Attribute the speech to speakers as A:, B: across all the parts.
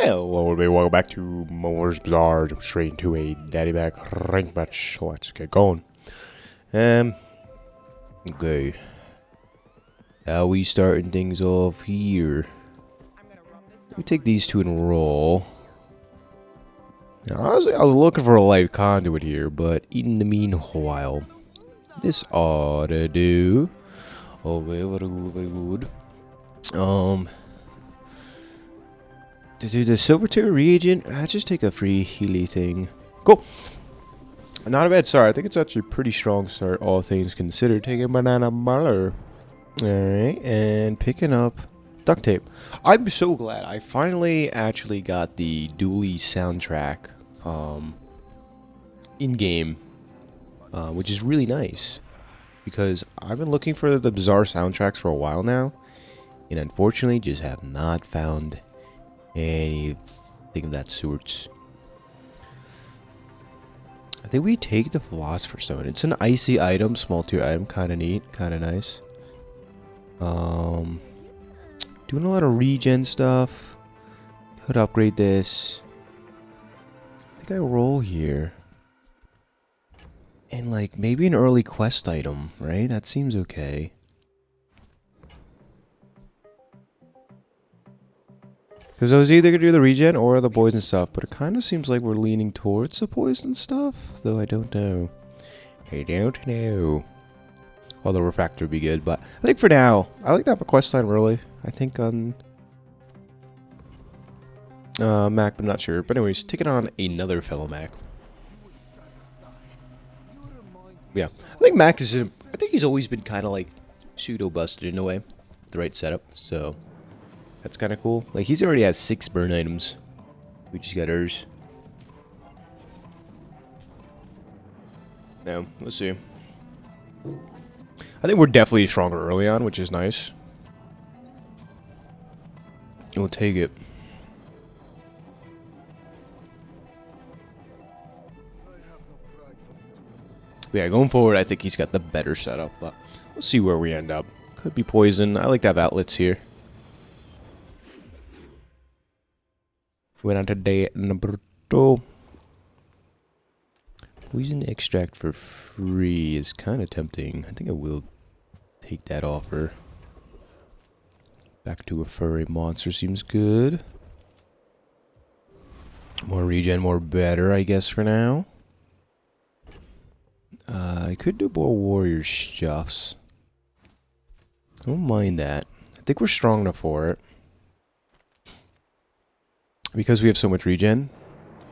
A: Hello everybody, welcome back to MoMoVs The Bazaar. Jump straight into a daddy back rank match. Let's get going. Okay. How we starting things off here? Let me take these two in a roll. Now, I was looking for a live conduit here, but in the meanwhile, this ought to do. Oh, very good, very good. To do the silver tier reagent, I just take a free Healy thing. Cool. Not a bad start. I think it's actually a pretty strong start, all things considered. Taking banana baller. Alright, and picking up duct tape. I'm so glad I finally actually got the dually soundtrack in-game, which is really nice. Because I've been looking for the Bazaar soundtracks for a while now, and unfortunately just have not found anything of that sorts. I think we take the Philosopher's Stone. It's an icy item, small tier item, kind of neat, kind of nice. Doing a lot of regen stuff. Could upgrade this. I think I roll here. And like maybe an early quest item, right? That seems okay. Because I was either going to do the regen or the poison stuff, but it kind of seems like we're leaning towards the poison stuff, though I don't know. I don't know. Although refractor would be good, but I think for now, I like to have a quest time early. I think on Mac, but I'm not sure. But anyways, take it on another fellow Mac. Yeah, I think Mac is, I think he's always been kind of like pseudo-busted in a way. The right setup, so that's kind of cool. Like, he's already has 6 burn items. We just got ours. No, let's see. I think we're definitely stronger early on, which is nice. We'll take it. But yeah, going forward, I think he's got the better setup, but we'll see where we end up. Could be poison. I like to have outlets here. Went on to day number 2. Poison extract for free is kind of tempting. I think I will take that offer. Back to a furry monster seems good. More regen, more better, I guess, for now. I could do more warrior stuffs. I don't mind that. I think we're strong enough for it. Because we have so much regen.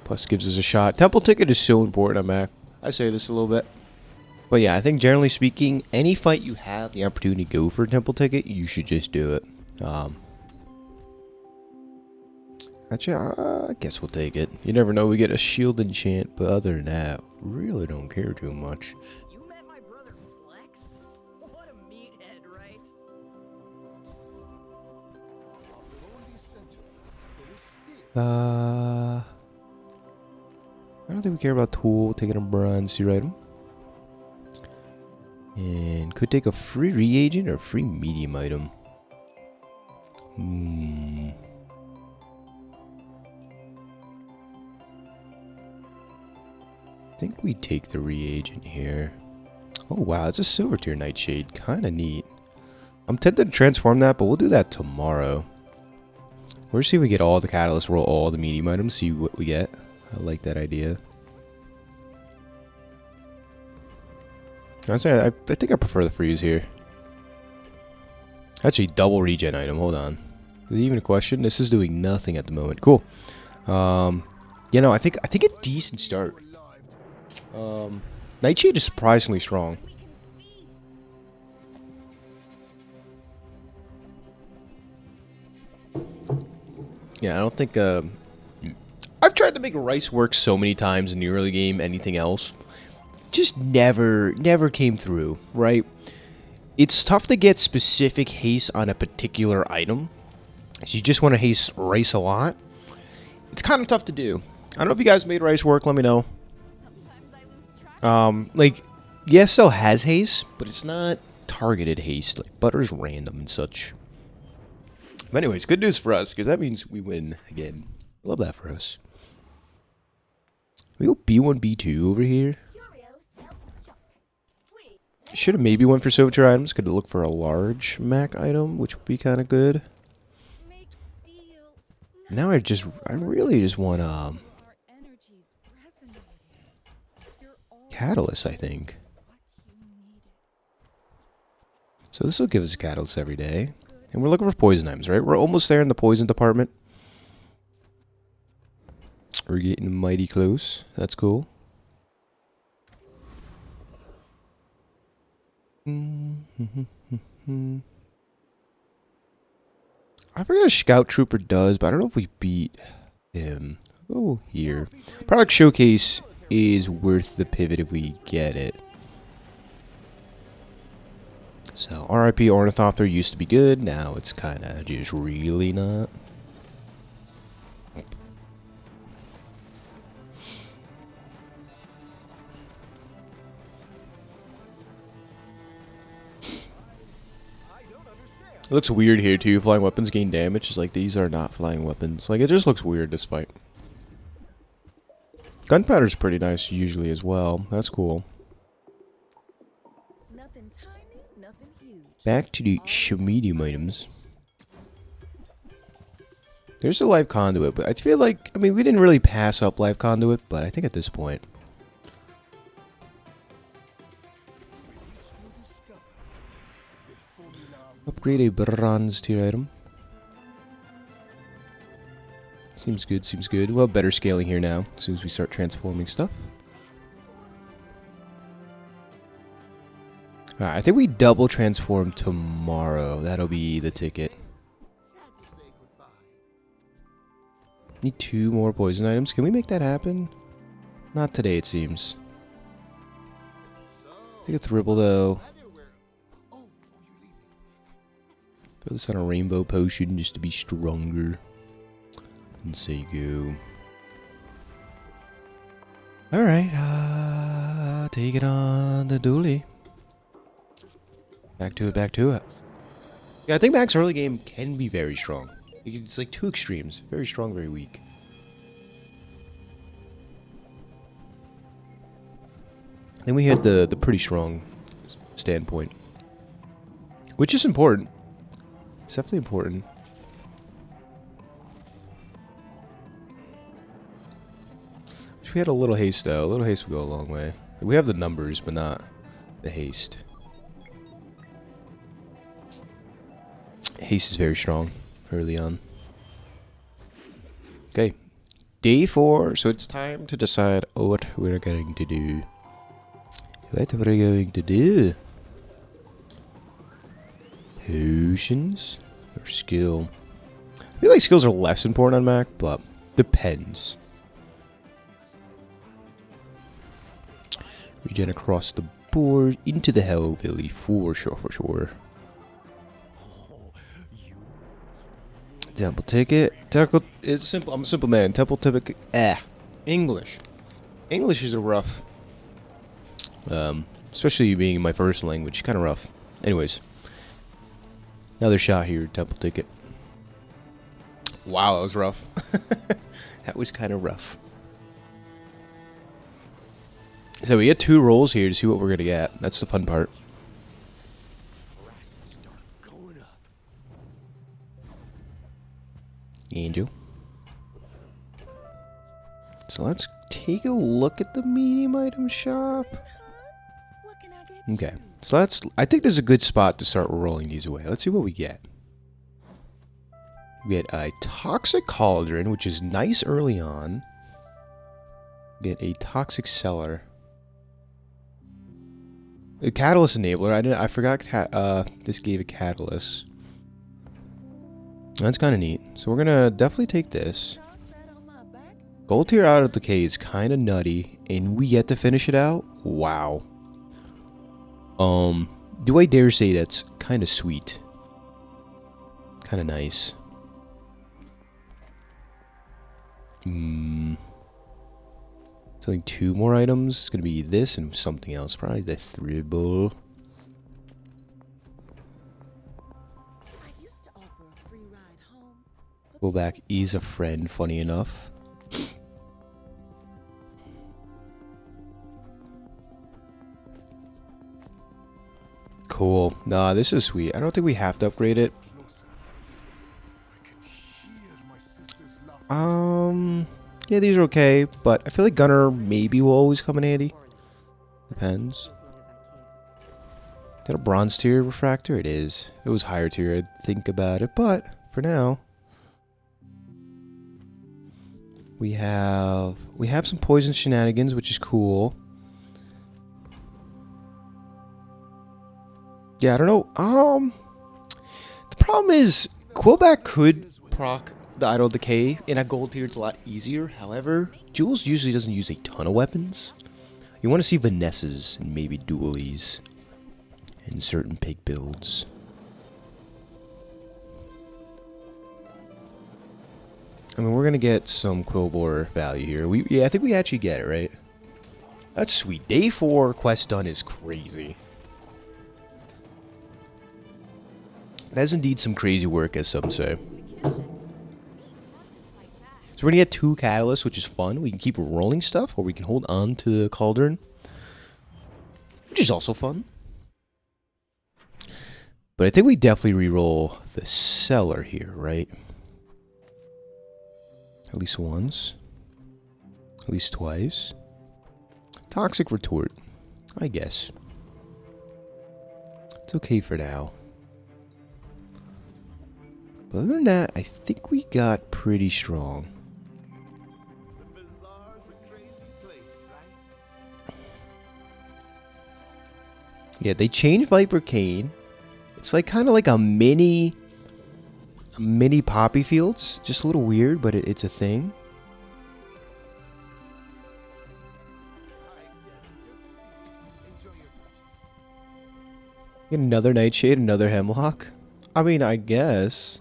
A: Plus gives us a shot. Temple ticket is so important on Mac. I say this a little bit. But yeah, I think generally speaking, any fight you have the opportunity to go for a temple ticket, you should just do it. Actually, I guess we'll take it. You never know, we get a shield enchant, but other than that, really don't care too much.
B: You met my brother Flex? What a meathead, right?
A: I don't think we care about tool, taking a bronze tier item. And could take a free reagent or a free medium item. I think we take the reagent here. Oh wow, it's a silver tier nightshade. Kinda neat. I'm tempted to transform that, but we'll do that tomorrow. We'll see if we get all the catalysts, roll all the medium items, see what we get. I like that idea. I think I prefer the freeze here. Actually, double regen item. Hold on. Is it even a question? This is doing nothing at the moment. Cool. You know, I think a decent start. Nightshade is surprisingly strong. Yeah, I don't think I've tried to make rice work so many times in the early game, anything else just never came through, right? It's tough to get specific haste on a particular item. So you just want to haste rice a lot. It's kind of tough to do. I don't know if you guys made rice work, let me know. Like, yes, still has haste, but it's not targeted haste. Like, butter's random and such. But anyways, good news for us, because that means we win again. Love that for us. We go B1, B2 over here. Should have maybe went for servitor items. Could look for a large Mac item, which would be kind of good. Now I really just want catalyst, I think. So this will give us a catalyst every day. And we're looking for poison items, right? We're almost there in the poison department. We're getting mighty close. That's cool. I forget what a scout trooper does, but I don't know if we beat him. Oh, here. Product showcase is worth the pivot if we get it. So, RIP Ornithopter used to be good. Now it's kind of just really not. It looks weird here too. Flying weapons gain damage. It's like these are not flying weapons. Like it just looks weird this fight. Gunpowder's pretty nice usually as well. That's cool.
B: Nothing tiny, nothing huge.
A: Back to the medium items. There's a live conduit, but I feel like, I mean, we didn't really pass up live conduit, but I think at this point. Upgrade a bronze tier item. Seems good, seems good. Well, better scaling here now, as soon as we start transforming stuff. Alright, I think we double transform tomorrow. That'll be the ticket. Need 2 more poison items. Can we make that happen? Not today, it seems. Take a Thribble, though. Throw this on a rainbow potion just to be stronger. And say go. Alright, take it on the dually. Back to it, back to it. Yeah, I think Mac's early game can be very strong. It's like 2 extremes. Very strong, very weak. Then we had the pretty strong standpoint. Which is important. It's definitely important. Wish we had a little haste though. A little haste would go a long way. We have the numbers, but not the haste. Haste is very strong early on. Okay. Day 4, so it's time to decide what we're going to do. What we're going to do? Potions or skill? I feel like skills are less important on Mac, but depends. Regen across the board into the Hellbilly for sure, for sure. Temple ticket. It's simple. I'm a simple man. Temple ticket. English. English is a rough. Especially being my first language, kind of rough. Anyways, another shot here. Temple ticket. Wow, that was rough. That was kind of rough. So we get 2 rolls here to see what we're gonna get. That's the fun part. Angel. So let's take a look at the medium item shop. Okay, so I think this is a good spot to start rolling these away. Let's see what we get. We get a Toxic Cauldron, which is nice early on. We get a Toxic Cellar. A Catalyst Enabler. I forgot this gave a Catalyst. That's kind of neat. So we're gonna definitely take this. Gold tier out of decay is kind of nutty, and we get to finish it out. Wow. Do I dare say that's kind of sweet? Kind of nice. It's only 2 more items. It's gonna be this and something else. Probably the Thribble. We'll Quillback is a friend, funny enough. Cool. Nah, this is sweet. I don't think we have to upgrade it. Yeah, these are okay, but I feel like Gunner maybe will always come in handy. Depends. Is that a bronze tier refractor? It is. It was higher tier, I'd think about it, but for now. We have some poison shenanigans, which is cool. Yeah, I don't know. The problem is Quillback could proc the Idle Decay in a gold tier. It's a lot easier. However, Jules usually doesn't use a ton of weapons. You want to see Vanessas and maybe dualies in certain pig builds. I mean, we're gonna get some Quillbore value here. Yeah, I think we actually get it, right? That's sweet. Day 4 quest done is crazy. That is indeed some crazy work, as some say. So we're gonna get 2 catalysts, which is fun. We can keep rolling stuff, or we can hold on to the cauldron, which is also fun. But I think we definitely re-roll the cellar here, right? At least once. At least twice. Toxic retort, I guess. It's okay for now. But other than that, I think we got pretty strong.
C: The bazaar's a crazy place, right?
A: Yeah, they changed Viper Cane. It's like kind of like a mini Poppy Fields. Just a little weird, but it's a thing. Get another Nightshade, another Hemlock. I mean, I guess.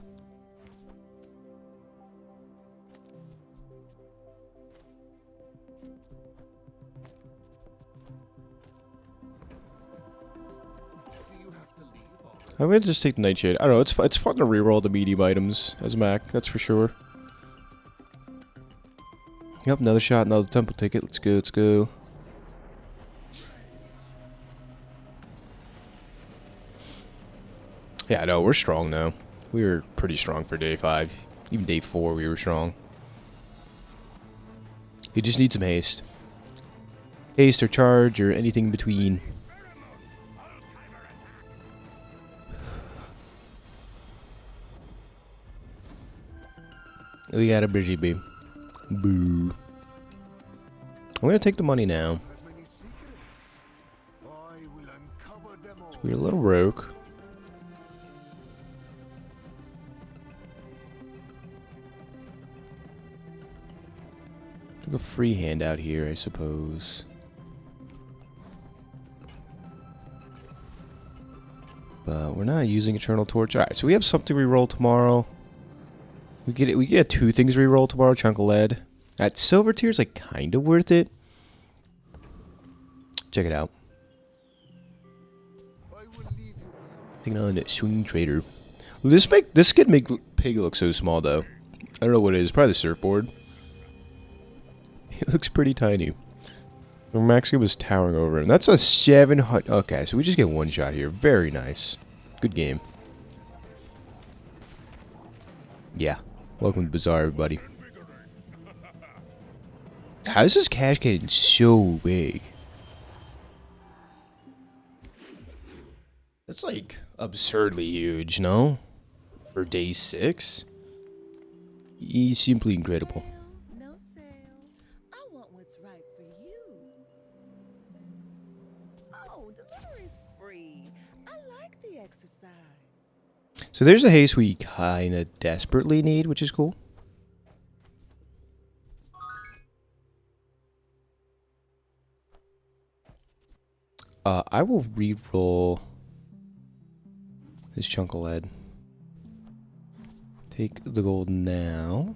A: I'm gonna just take the Nightshade. I don't know, it's fun to reroll the medium items as Mac, that's for sure. Yep, another shot, another temple ticket. Let's go, let's go. Yeah, no, we're strong now. We were pretty strong for day 5. Even day 4 we were strong. You just need some haste. Haste or charge or anything in between. We got a Bridgie beam. Boo. I'm gonna take the money now. So we're a little broke. Took a free handout here, I suppose. But we're not using Eternal Torch. Alright, so we have something we roll tomorrow. We get 2 things re-roll tomorrow, chunk of lead. At silver tier is like kind of worth it. Check it out. Taking on a swing trader. This could make pig look so small though. I don't know what it is. Probably the surfboard. It looks pretty tiny. Maxi was towering over him. That's a 700. Okay, so we just get 1 shot here. Very nice. Good game. Yeah. Welcome to Bazaar, everybody. How is this cash getting so big? That's like absurdly huge, no? For day 6? He's simply incredible.
D: No sale. I want what's right for you. Oh, delivery's free. I like the exercise.
A: So there's a haste we kind of desperately need, which is cool. I will re-roll this chunk of lead. Take the gold now.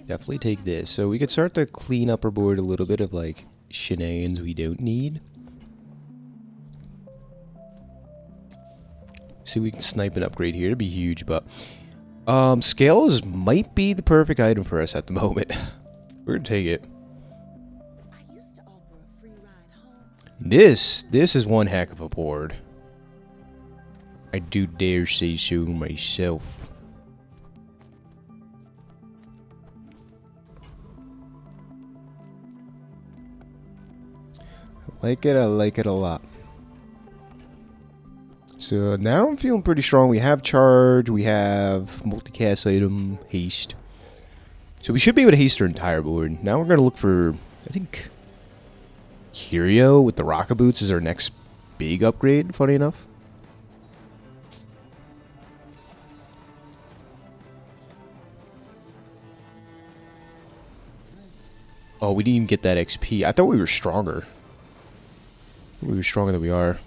A: Definitely take this. So we could start to clean up our board a little bit of like shenanigans we don't need. See, we can snipe an upgrade here. It'd be huge, but Scales might be the perfect item for us at the moment. We're gonna take it.
D: I used to offer a free ride home.
A: This is one heck of a board. I do dare say so myself. I like it a lot. So now I'm feeling pretty strong. We have charge, we have multicast item, haste. So we should be able to haste our entire board. Now we're going to look for, I think, Curio with the rocket boots is our next big upgrade, funny enough. Oh, we didn't even get that XP. I thought we were stronger. We were stronger than we are.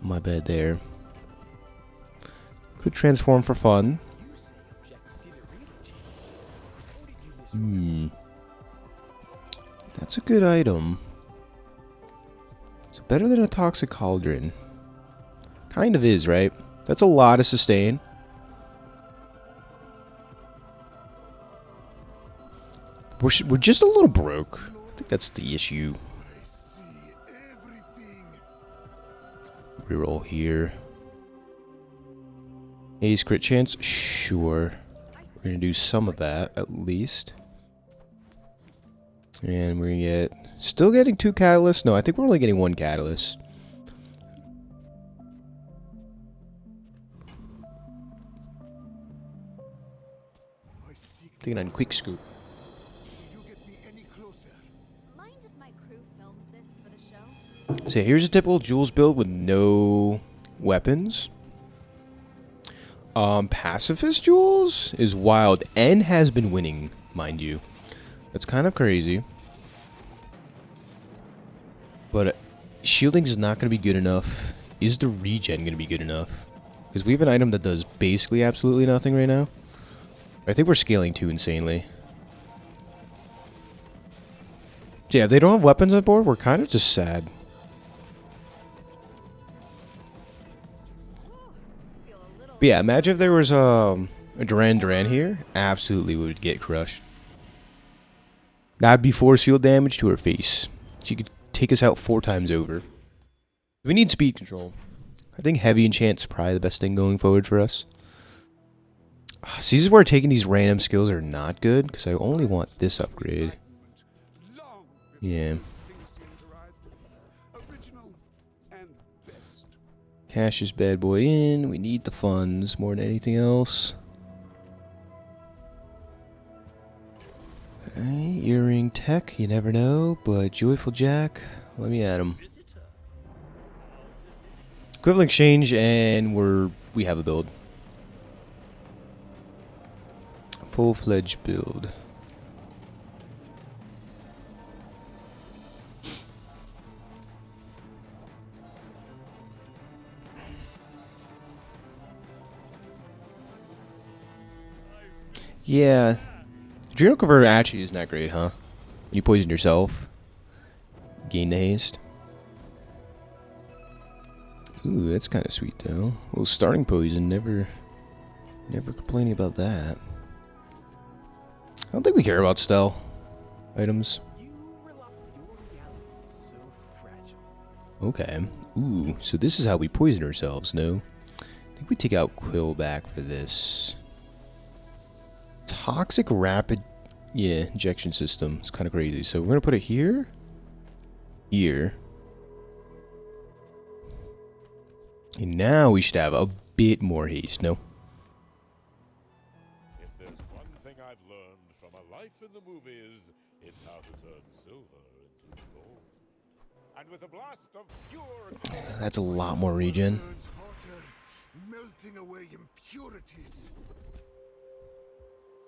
A: My bad there. Could transform for fun. That's a good item. It's better than a toxic cauldron. Kind of is, right? That's a lot of sustain. We're just a little broke. I think that's the issue. Reroll here. Ace crit chance? Sure. We're gonna do some of that, at least. And we're gonna get... Still getting 2 catalysts? No, I think we're only getting 1 catalyst. Thinking on quick scoop.
B: Mind if my crew films this for the show?
A: So here's a typical Jules build with no weapons. Pacifist Jules is wild and has been winning, mind you. That's kind of crazy. But shielding is not going to be good enough. Is the regen going to be good enough? Because we have an item that does basically absolutely nothing right now. I think we're scaling too insanely. So yeah, if they don't have weapons on board, we're kind of just sad. But yeah, imagine if there was a Duran here. Absolutely would get crushed. That'd be force field damage to her face. She could take us out 4 times over. We need speed control. I think heavy enchant's probably the best thing going forward for us. See, this is where taking these random skills are not good, because I only want this upgrade. Yeah. Cash this bad boy in. We need the funds more than anything else. Okay, earring tech, you never know, but Joyful Jack, let me at him. Equivalent exchange, and we have a build. Full-fledged build. Yeah. Adrenal Converter actually isn't that great, huh? You poison yourself. Gain the haste. Ooh, that's kind of sweet, though. Well, starting poison, never complaining about that. I don't think we care about stealth items. Okay. Ooh, so this is how we poison ourselves, no? I think we take out Quill back for this. Toxic rapid, yeah, injection system. It's kind of crazy. So we're gonna put it here, here, and now we should have a bit more haste. No.
E: If there's one thing I've learned from a life in the movies, it's how to turn silver into gold. And with a blast of pure...
A: That's a lot more regen.
C: Burns hotter, melting away impurities.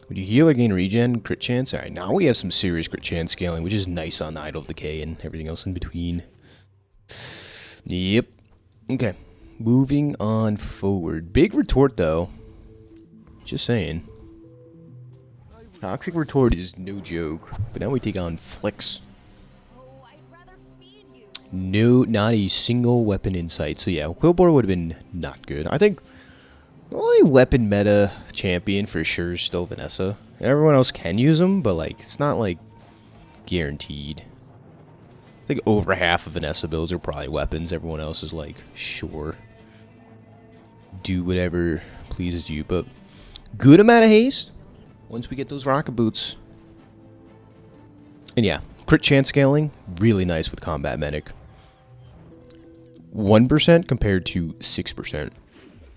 A: Would you heal or gain regen? Crit chance? Alright, now we have some serious crit chance scaling, which is nice on the Idol of Decay and everything else in between. Yep. Okay. Moving on forward. Big retort, though. Just saying. Toxic retort is no joke. But now we take on Flex.
B: Oh, I'd rather feed you.
A: No, not a single weapon in sight. So yeah, Quillbore would have been not good. I think The only weapon meta champion for sure is still Vanessa. And everyone else can use them, but like it's not like guaranteed. I think over half of Vanessa builds are probably weapons. Everyone else is like, sure, do whatever pleases you. But good amount of haste once we get those rocket boots. And yeah, crit chance scaling, really nice with combat medic. 1% compared to 6%.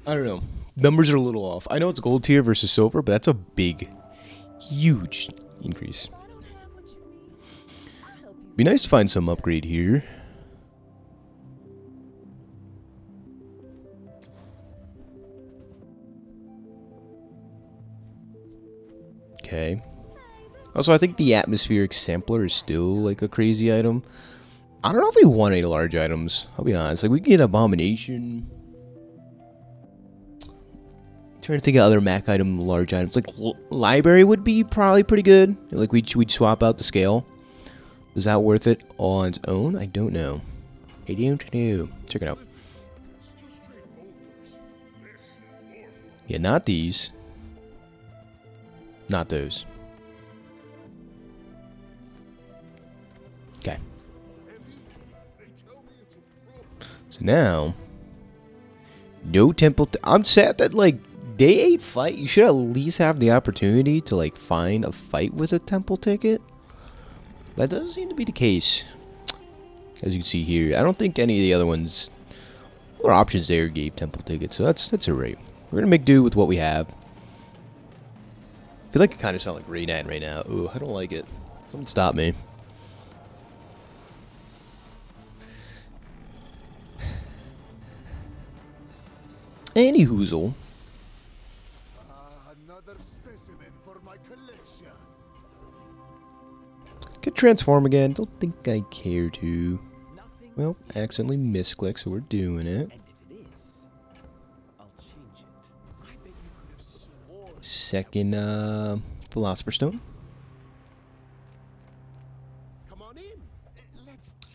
A: I don't know. Numbers are a little off. I know it's gold tier versus silver, but that's a big, huge increase. Be nice to find some upgrade here. Okay. Also, I think the atmospheric sampler is still like a crazy item. I don't know if we want any large items. I'll be honest. Like we can get abomination. Trying to think of other Mac item large items. Like library would be probably pretty good. Like we'd swap out the scale. Is that worth it on its own? I don't know. I don't know. Check it out. Yeah, not these. Not those. Okay. So now, no temple. I'm sad that like day 8 fight, you should at least have the opportunity to like find a fight with a temple ticket. That doesn't seem to be the case, as you can see here. I don't think any of the other ones or options there gave temple tickets, so that's alright. We're gonna make do with what we have. I feel like I kind of sound like Raynan right now. Ugh, I don't like it. Someone stop me. Any hoozle.
C: Another specimen for my collection.
A: Could transform again. Don't think I care to. Well, accidentally misclick, so we're doing it. Second Philosopher's Stone.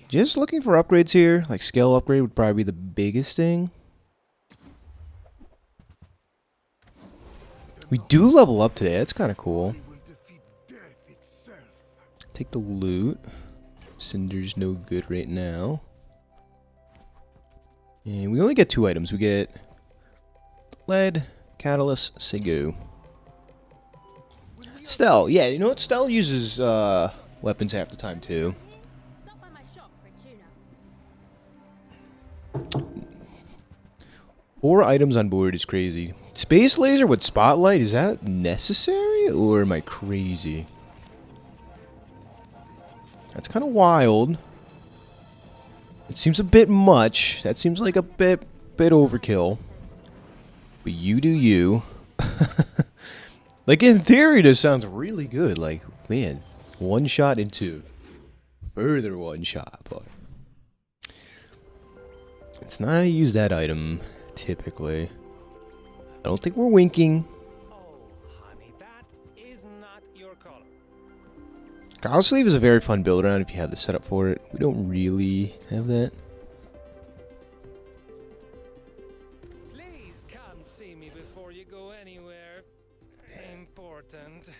A: Just looking for upgrades here. Like scale upgrade would probably be the biggest thing. We do level up today. That's kind of cool. Take the loot. Cinder's no good right now. And we only get 2 items. We get lead, catalyst, Segu. Stell. Yeah, you know what? Stell uses weapons half the time too.
B: Stop by my shop for a tuna.
A: 4 items on board is crazy. Space laser with spotlight, is that necessary or am I crazy? That's kind of wild. It seems a bit much. That seems like a bit overkill. But you do you. Like in theory this sounds really good. Like, man, 1 shot into further 1 shot, but it's not how you use that item typically. I don't think we're winking.
F: Oh, honey, that is not your color.
A: Growl Sleeve is a very fun build around if you have the setup for it. We don't really have that.
F: Please come see me before you go anywhere important.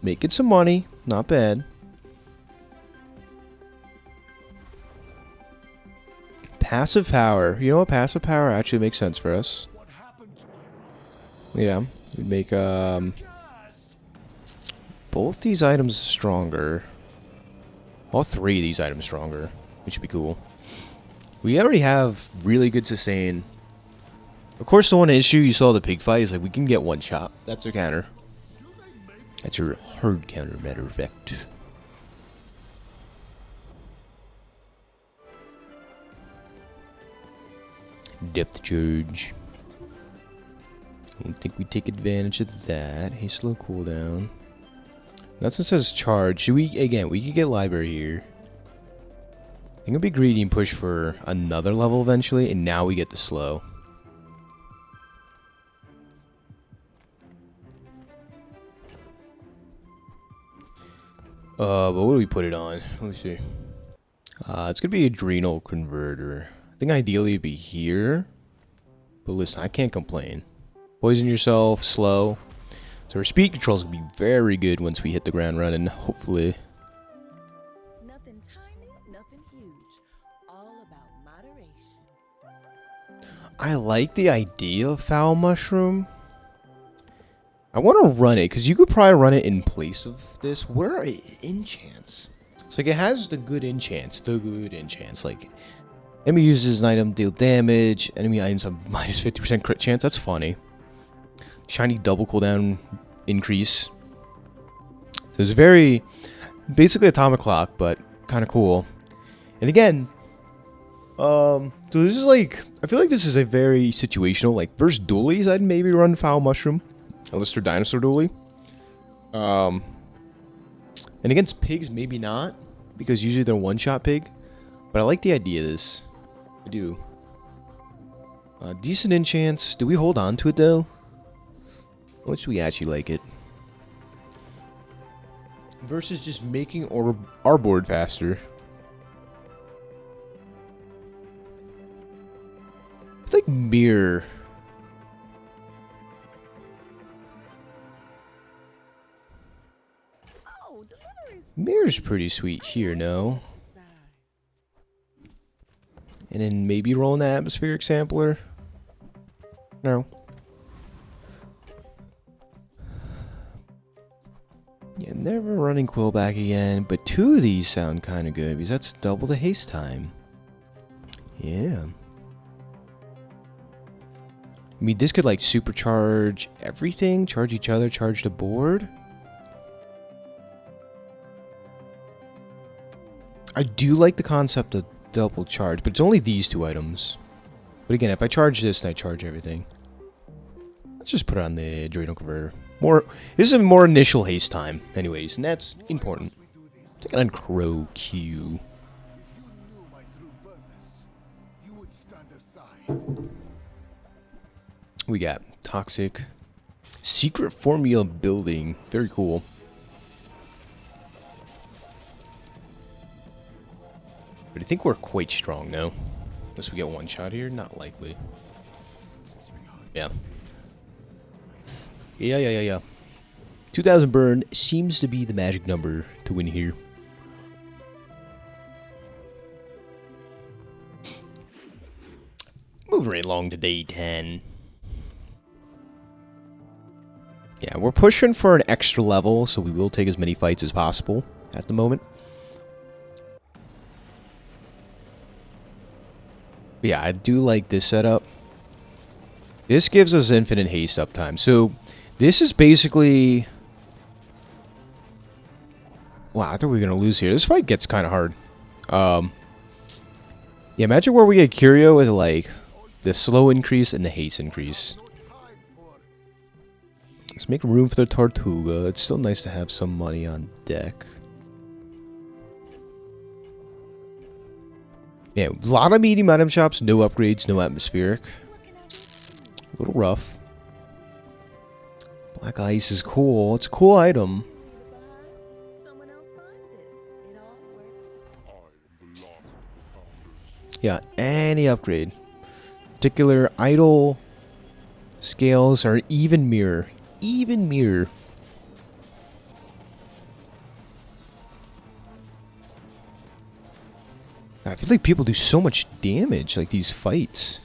A: Making some money, not bad. Passive power. You know what? Passive power actually makes sense for us. Yeah, we'd make both these items stronger. All 3 of these items stronger, which should be cool. We already have really good sustain. Of course, the one issue you saw the pig fight is like we can get 1 shot. That's our counter. That's your hard counter, matter of fact. Depth charge. I don't think we take advantage of that. Hey, slow cooldown. Nothing says charge. Should we, again, we could get library here. I think it'll be greedy and push for another level eventually, and now we get the slow. But what do we put it on? Let me see. It's gonna be Adrenal Converter. I think ideally it'd be here, But listen, I can't complain. Poison yourself, slow. So our speed controls will be very good once we hit the ground running, hopefully.
D: Nothing tiny, nothing huge. All about moderation.
A: I like the idea of Foul Mushroom. I want to run it, because you could probably run it in place of this. Where are enchants? It's like it has the good enchants. Like, enemy uses an item, deal damage. Enemy items have minus 50% crit chance. That's funny. Shiny double cooldown increase. So it's very, basically Atomic Clock, but kind of cool. And again, so this is like, I feel like this is a very situational, like, versus dualies, I'd maybe run Foul Mushroom. Unless they're Dinosaur Dually. And against pigs, maybe not. Because usually they're one-shot pig. But I like the idea of this. I do. Decent enchants. Do we hold on to it, though? How much do we actually like it? Versus just making our board faster. It's like mirror.
D: Oh, delivery's
A: Mirror's pretty sweet here, no?
D: exercise.
A: And then maybe roll an atmospheric sampler. No. Yeah, never running Quill back again, but 2 of these sound kind of good because that's double the haste time. Yeah. I mean, this could like supercharge everything, charge each other, charge the board. I do like the concept of double charge, but it's only these 2 items. But again, if I charge this and I charge everything, let's just put it on the Adrenal Converter. This is a more initial haste time, anyways, and that's important. Take it on Crow Q.
C: If you knew my true purpose, you would stand aside.
A: We got Toxic. Secret Formula Building. Very cool. But I think we're quite strong now. Unless we get one shot here, not likely. Yeah. Yeah. 2000 burn seems to be the magic number to win here. Moving right along to day 10. Yeah, we're pushing for an extra level, so we will take as many fights as possible at the moment. But yeah, I do like this setup. This gives us infinite haste uptime. So this is basically... Wow, I thought we were going to lose here. This fight gets kind of hard. Yeah, imagine where we get Curio with like the slow increase and the haste increase. Let's make room for the Tortuga. It's still nice to have some money on deck. Yeah, a lot of medium item shops, no upgrades, no atmospheric. A little rough. Black ice is cool. It's a cool item.
D: Someone else finds it. It all works.
A: Yeah, any upgrade. Particular idle scales are even mirror. Even mirror. I feel like people do so much damage, like these fights.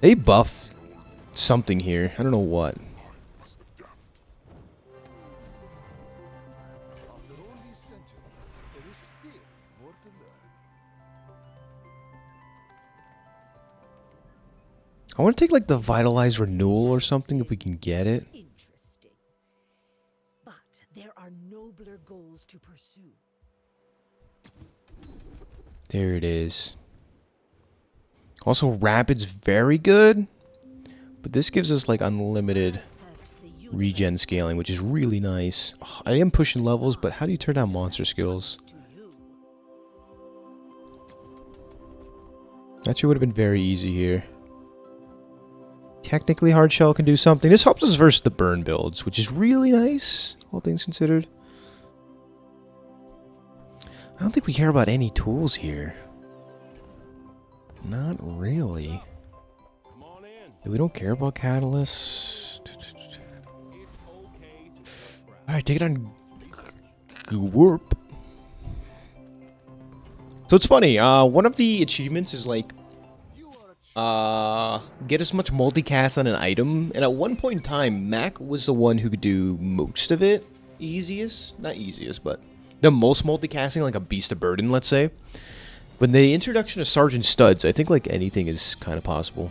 A: They buffed something here. I don't know what.
C: After all these centuries, there is still more to learn.
A: I want to take like the Vitalize Renewal or something if we can get it.
B: Interesting. But there are nobler goals to pursue.
A: There it is. Also, Rapid's very good. But this gives us like unlimited regen scaling, which is really nice. Oh, I am pushing levels, but how do you turn down monster skills? Actually would have been very easy here. Technically, Hard Shell can do something. This helps us versus the burn builds, which is really nice, all things considered. I don't think we care about any tools here. Not really.
E: Come on
A: We don't care about catalysts. Alright, take it on Warp. So it's funny, one of the achievements is like get as much multicast on an item, and at one point in time, Mac was the one who could do most of it. Not easiest, but the most multicasting, like a Beast of Burden, let's say. But the introduction of Sergeant Studs, I think like anything is kind of possible.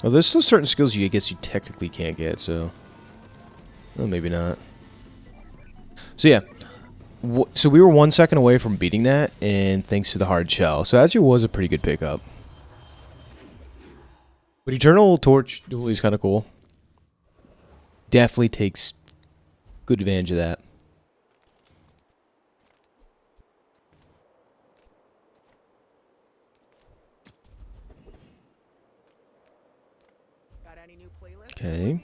A: Oh, there's still certain skills I guess you technically can't get, so... Well, maybe not. So yeah. So we were 1 second away from beating that, and thanks to the hard shell. So actually was a pretty good pickup. But Eternal Torch duel is kind of cool. Definitely takes good advantage of that.
D: Got any new playlists?
A: Okay.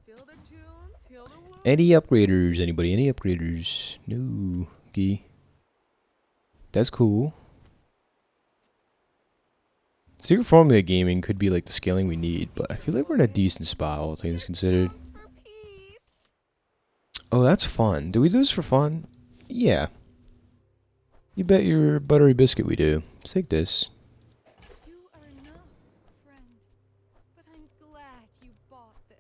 D: Feel the tunes, feel the woo.
A: Any upgraders? Anybody? Any upgraders? No. Okay. That's cool. Secret Formula Gaming could be like the scaling we need, but I feel like we're in a decent spot, all things considered.
D: For peace.
A: Oh, that's fun. Do we do this for fun? Yeah. You bet your buttery biscuit we do. Let's take this.
G: You are enough, friend. But I'm glad you bought this.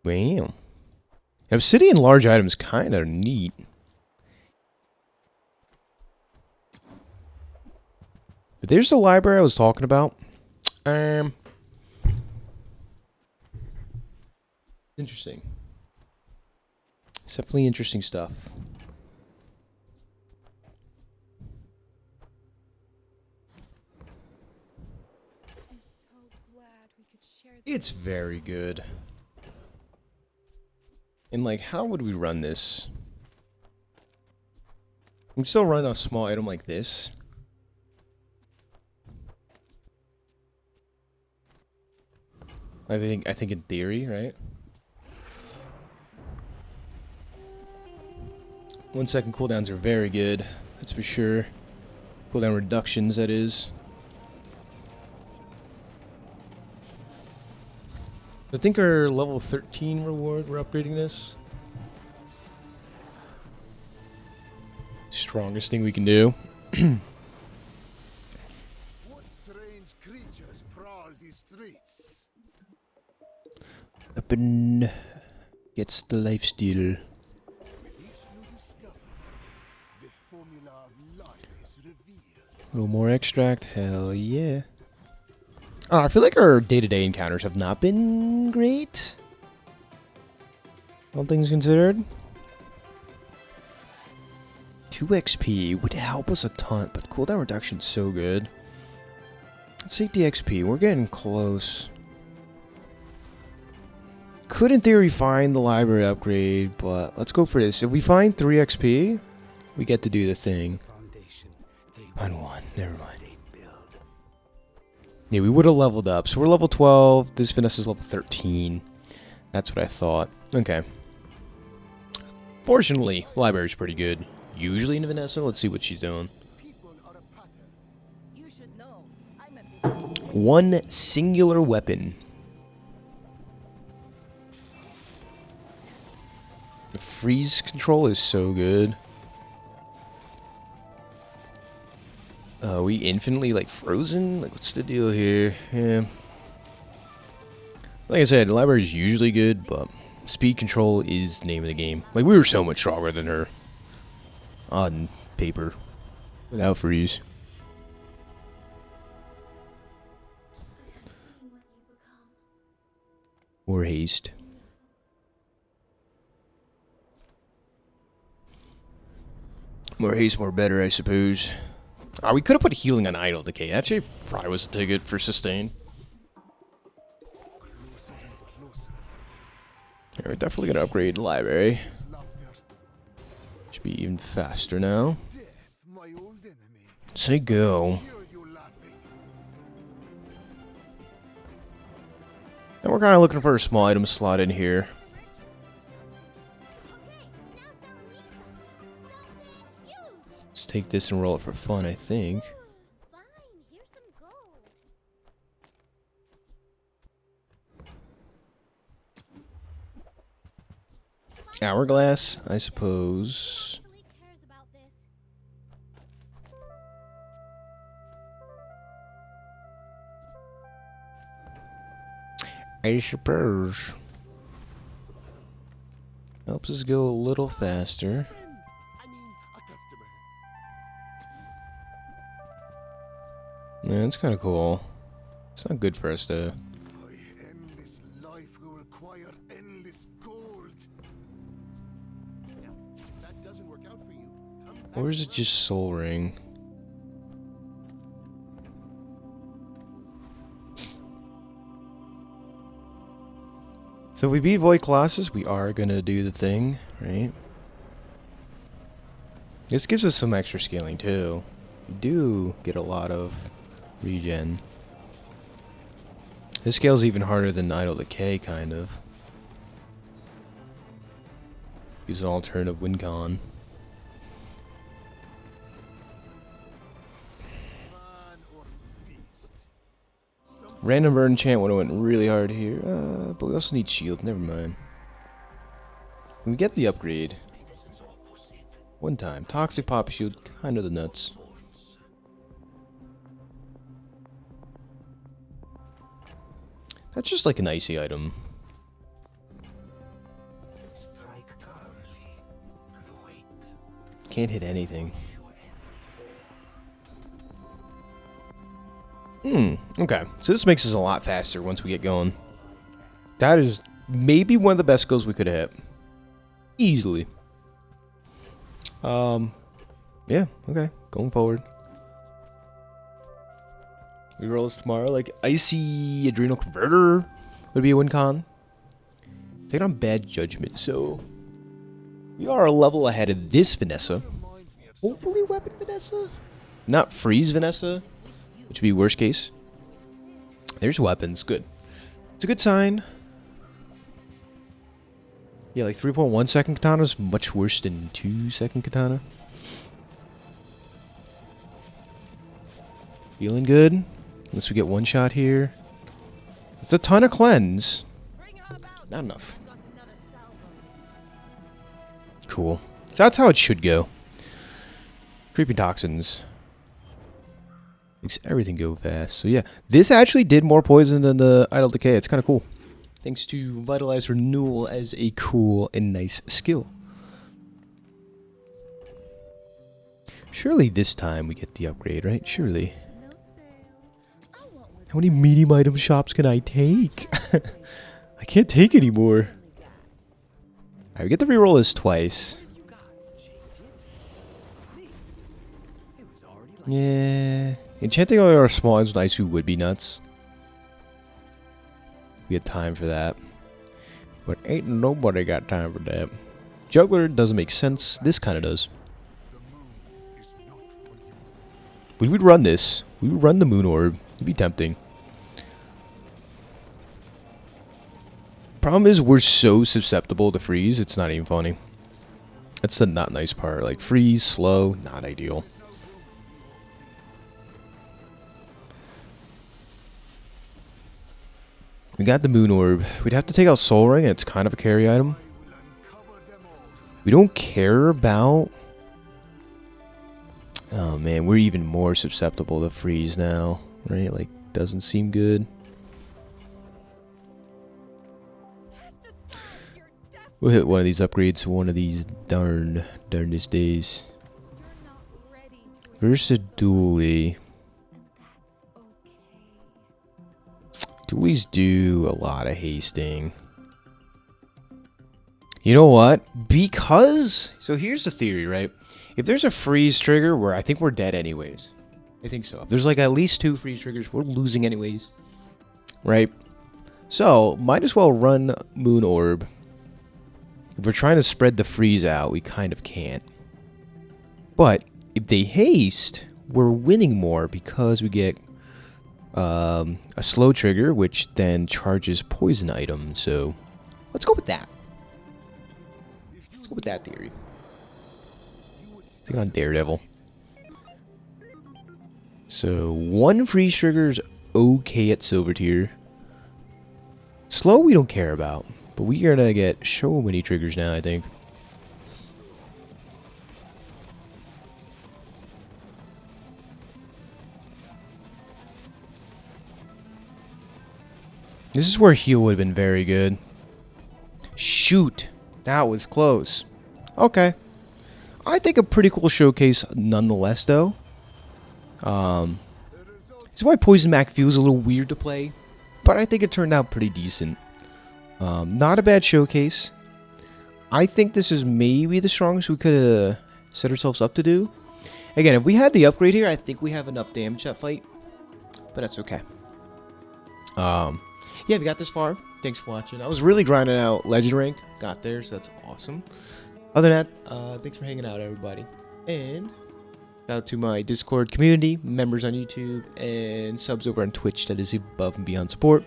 A: Bam. Obsidian large items kind of neat. But there's the library I was talking about. Interesting. It's definitely interesting stuff.
G: I'm so glad we could share this.
A: It's very good. And like, how would we run this? We can still run a small item like this. I think in theory, right? 1 second cooldowns are very good. That's for sure. Cooldown reductions, that is. I think our level 13 reward, we're upgrading this. Strongest thing we can do.
C: What strange creatures prowl these streets?
A: Weapon gets the lifesteal.
C: With each new discovery, the formula of life is revealed.
A: A little more extract, hell yeah. I feel like our day-to-day encounters have not been great. All things considered. 2 XP would help us a ton, but cooldown reduction's so good. Let's take the XP, we're getting close. Could in theory find the library upgrade, but let's go for this. If we find 3 XP, we get to do the thing. Find 1, never mind. Yeah, we would have leveled up. So we're level 12. This finesse is level 13. That's what I thought. Okay. Fortunately, library's pretty good. Usually in Vanessa. Let's see what she's doing.
C: People are a pattern.
D: You should know. I'm a
A: 1 singular weapon. The freeze control is so good. We infinitely like frozen? Like, what's the deal here? Yeah. Like I said, the library is usually good, but speed control is the name of the game. Like, we were so much stronger than her on paper without freeze. Or haste. More haste, more better, I suppose. We could have put healing on idle decay. Actually, probably was a ticket for sustain.
C: Closer and closer.
A: Yeah, we're definitely gonna upgrade the library.
C: His laughter.
A: Should be even faster now.
C: Death, my old enemy.
A: Say go.
C: Hear you laughing.
A: And we're kind of looking for a small item slot in here. take this and roll it for fun, I think.
H: Fine, here's some gold.
A: Hourglass, I suppose.
H: Actually cares about this.
A: I suppose. Helps us go a little faster.
C: I mean, a customer.
A: Yeah, it's kind of cool. It's not good for us though.
C: My endless life will require endless gold. That doesn't work out for you.
A: Or is it just Soul Ring? So if we beat Void Colossus, we are gonna do the thing, right? This gives us some extra scaling too. We do get a lot of regen. This scales even harder than Idle Decay, kind of. Use an alternative win con.
C: Man or beast.
A: Random burn enchant would have went really hard here, but we also need shield. Never mind. We get the upgrade. One time. Toxic pop shield, kind of the nuts. That's just like an icy item. Can't hit anything. Okay. So this makes us a lot faster once we get going. That is maybe one of the best skills we could have hit. Easily. Yeah, okay. Going forward. We roll this tomorrow. Like, Icy Adrenal Converter would be a win con. Take on Bad Judgment, so we are a level ahead of this Vanessa. Hopefully Weapon Vanessa? Not Freeze Vanessa, which would be worst case. There's weapons, good. It's a good sign. Yeah, like 3.1 second katana is much worse than 2 second katana. Feeling good. Unless we get one shot here. It's a ton of cleanse. Not enough. Cool. So that's how it should go. Creepy toxins. Makes everything go fast. So yeah, this actually did more poison than the Idle Decay. It's kind of cool. Thanks to Vitalize Renewal as a cool and nice skill. Surely this time we get the upgrade, right? Surely. How many medium item shops can I take? I can't take anymore. Alright, we get to reroll this twice. Yeah. Enchanting all our small items with Isu would be nuts. We had time for that. But ain't nobody got time for that. Juggler doesn't make sense. This kind of does. We would run this. We would run the Moon Orb. It'd be tempting. Problem is, we're so susceptible to freeze, it's not even funny. That's the not nice part. Like, freeze, slow, not ideal. We got the Moon Orb. We'd have to take out Soul Ring, and it's kind of a carry item. We don't care about... Oh man, we're even more susceptible to freeze now, right? Like, doesn't seem good. We'll hit one of these upgrades one of these darndest days. Versus Dually. Dualies do a lot of hasting. You know what? Because... So here's the theory, right? If there's a freeze trigger where I think we're dead anyways. I think so. If there's like at least 2 freeze triggers, we're losing anyways. Right? So, might as well run Moon Orb. If we're trying to spread the freeze out, we kind of can't. But, if they haste, we're winning more because we get a slow trigger, which then charges poison items. So, let's go with that. Let's go with that theory. Take it on Daredevil. So 1 freeze trigger is okay at silver tier. Slow we don't care about, but we are gonna get so many triggers now, I think. This is where heal would have been very good. Shoot, that was close. Okay, I think a pretty cool showcase nonetheless, though. This is why Poison Mac feels a little weird to play, but I think it turned out pretty decent. Not a bad showcase. I think this is maybe the strongest we could have set ourselves up to do. Again, if we had the upgrade here, I think we have enough damage that fight, but that's okay. Yeah, we got this far. Thanks for watching. I was really grinding out Legend Rank. Got there, so that's awesome. Other than that, thanks for hanging out, everybody. And shout out to my Discord community, members on YouTube, and subs over on Twitch. That is above and beyond support.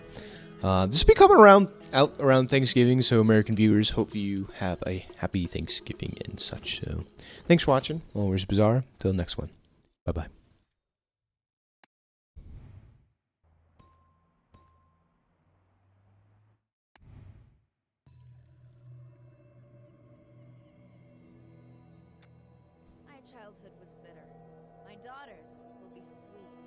A: This will be coming out around Thanksgiving, so American viewers, hope you have a happy Thanksgiving and such. So, thanks for watching. MoMoVs The Bazaar. Till the next one. Bye-bye.
I: My childhood was bitter. My daughters will be sweet.